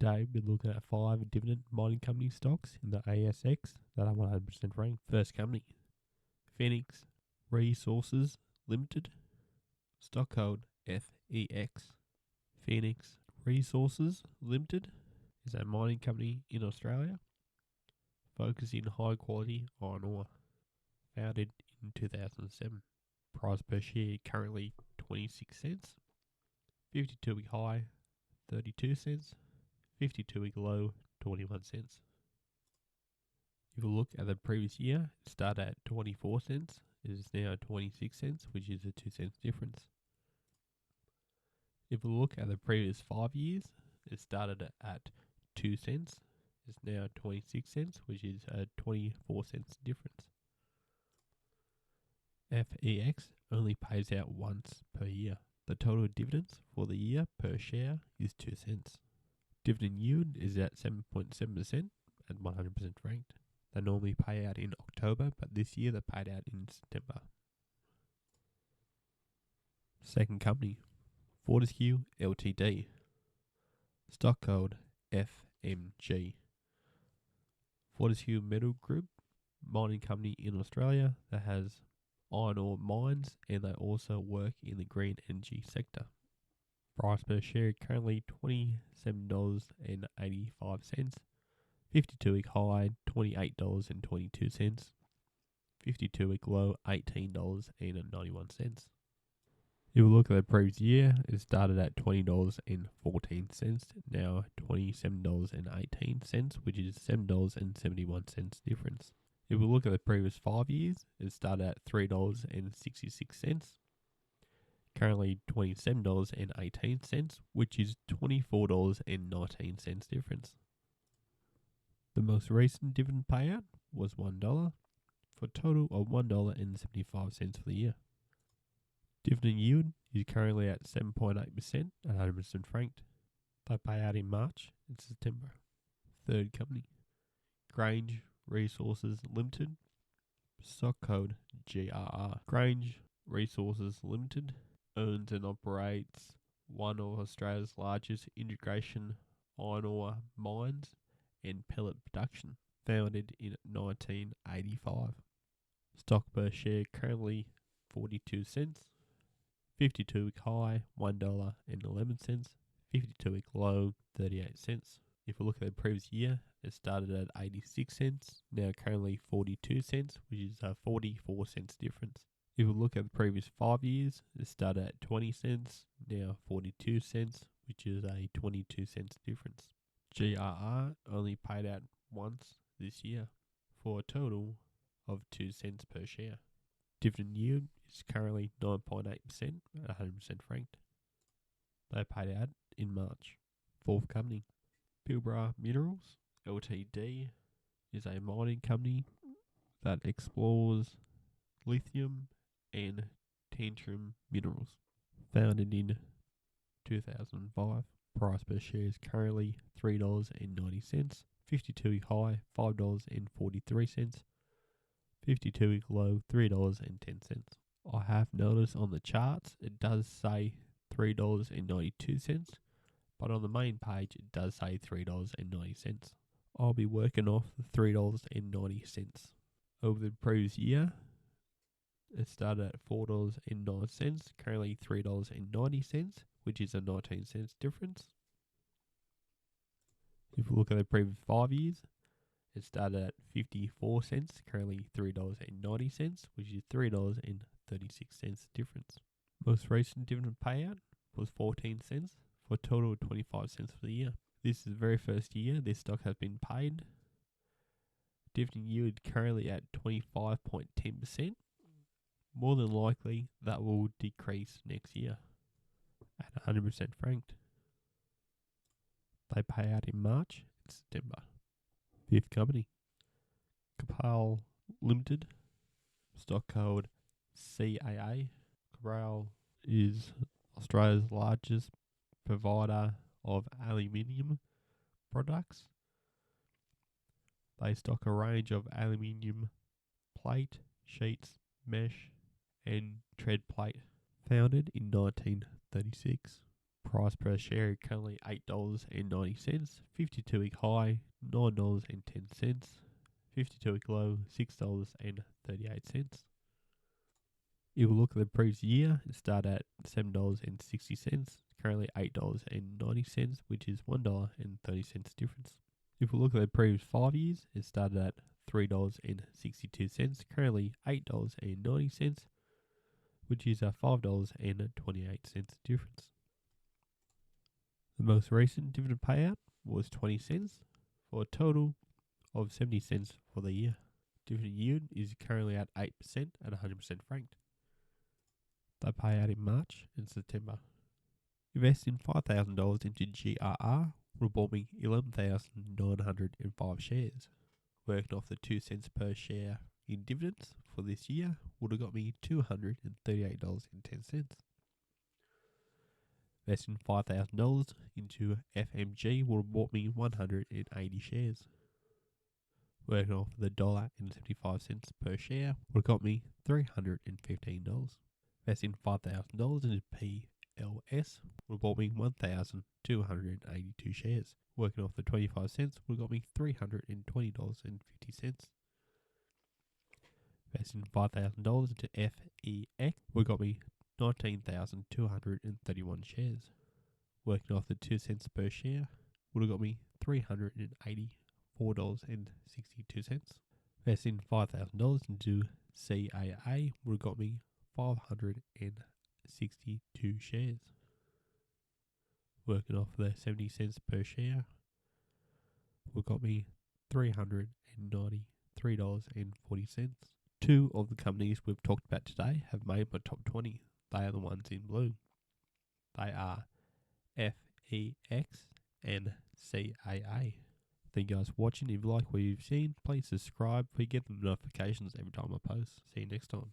Today we're looking at 5 dividend mining company stocks in the ASX that are 100% ranked. First company, Phoenix Resources Limited, stock code FEX. Phoenix Resources Limited is a mining company in Australia focusing high quality iron ore. Founded in 2007. Price per share currently 26 cents. 52-week high 32 cents. 52-week low 21 cents. If you look at the previous year, it started at 24 cents. It is now 26 cents, which is a 2 cents difference. If we look at the previous 5 years, it started at 2 cents. It's now 26 cents, which is a 24 cents difference. FEX only pays out once per year. The total dividends for the year per share is 2 cents. Dividend yield is at 7.7% at 100% ranked. They normally pay out in October, but this year they paid out in September. Second company, Fortescue Ltd. Stock code FMG. Fortescue Metal Group, mining company in Australia that has iron ore mines, and they also work in the green energy sector. Price per share currently $27.85. 52-week high $28.22. 52-week low $18.91. If we look at the previous year, it started at $20.14, now $27.18, which is $7.71 difference. If we look at the previous 5 years, it started at $3.66, currently $27.18, which is $24.19 difference. The most recent dividend payout was $1, for a total of $1.75 for the year. Dividend yield is currently at 7.8% at 100% franked. They pay out in March and September. Third company, Grange Resources Limited, stock code GRR. Grange Resources Limited owns and operates one of Australia's largest integration iron ore mines and pellet production, founded in 1985. Stock per share currently 42 cents. 52-week high $1.11. 52-week low 38 cents. If we look at the previous year, it started at 86 cents, now currently 42 cents, which is a 44 cents difference. If we look at the previous 5 years, it started at 20 cents, now 42 cents, which is a 22 cents difference. GRR only paid out once this year, for a total of 2 cents per share. Dividend yield is currently 9.8% at 100% franked. They paid out in March. Fourth company, Pilbara Minerals Ltd. is a mining company that explores lithium and tantrum minerals. Founded in 2005. Price per share is currently $3.90. 52-week high $5.43. 52-week low $3.10. I have noticed on the charts it does say $3.92, but on the main page it does say $3.90. I'll be working off the $3.90. Over the previous year, it started at $4.09, currently $3.90, which is a 19 cents difference. If we look at the previous 5 years, it started at 54 cents, currently $3.90, which is $3.36 difference. Most recent dividend payout was 14 cents, for a total of 25 cents for the year. This is the very first year this stock has been paid. Dividend yield currently at 25.10%. More than likely that will decrease next year at 100% franked. They pay out in March and September. Fifth company, Capral Limited, stock code CAA. Capral is Australia's largest provider of aluminium products. They stock a range of aluminium plate, sheets, mesh, and tread plate. Founded in 1936. price per share currently $8.90. 52-week high $9.10. 52-week low $6.38. If we look at the previous year, it started at $7.60, currently $8.90, which is $1.30 difference. If we look at the previous 5 years, it started at $3.62, currently $8.90, which is a $5.28 difference. The most recent dividend payout was 20 cents for a total of 70 cents for the year. Dividend yield is currently at 8% at 100% franked. They pay out in March and September. Investing $5,000 into GRR would have bought me 11,905 shares. Working off the 2 cents per share in dividends for this year would have got me $238.10. Investing $5,000 into FMG would have bought me 180 shares. Working off the $1.75 per share would have got me $315. Investing $5,000 into PLS would have bought me 1,282 shares. Working off the 25 cents would have got me $320.50. Investing $5,000 into FEX would have got me 19,231 shares. Working off the 2 cents per share would have got me $384.62. Investing $5,000 into CAA would have got me 562 shares. Working off the 70 cents per share would have got me $393.40. Two of the companies we've talked about today have made my top 20. They are the ones in blue. They are FEX and CAA. Thank you guys for watching. If you like what you've seen, please subscribe so you get the notifications every time I post. See you next time.